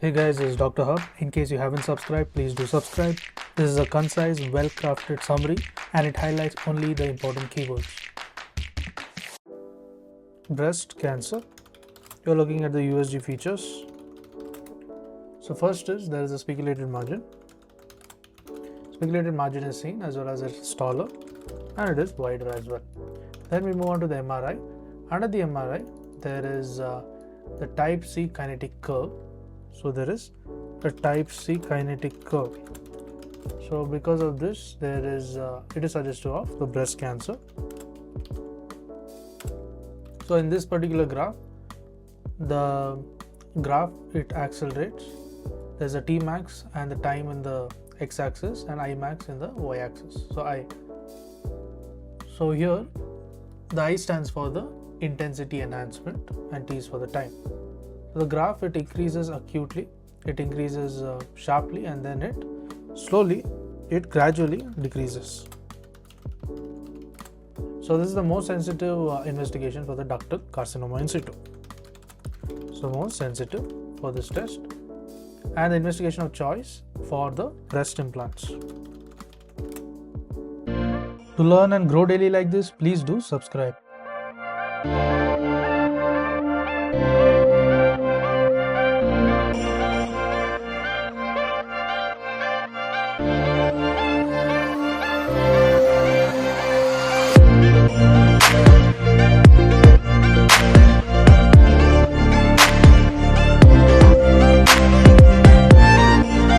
Hey guys, this is Dr. Hub. In case you haven't subscribed, please do subscribe. This is a concise, well-crafted summary and it highlights only the important keywords. Breast cancer. You're looking at the USG features. So first is there is a speculated margin. Speculated margin is seen as well as it's taller and it is wider as well. Then we move on to the MRI. Under the MRI, there is the type C kinetic curve. So there is a type C kinetic curve. So because of this, there is it is suggestive of the breast cancer. So in this particular graph, the graph it accelerates. There's a T max and the time in the x-axis and I max in the y-axis. So here the I stands for the intensity enhancement and T is for the time. So the graph it increases acutely, it increases sharply, and then it gradually decreases. So this is the most sensitive investigation for the ductal carcinoma in situ. So most sensitive for this test and the investigation of choice for the breast implants. To learn and grow daily like this, please do subscribe.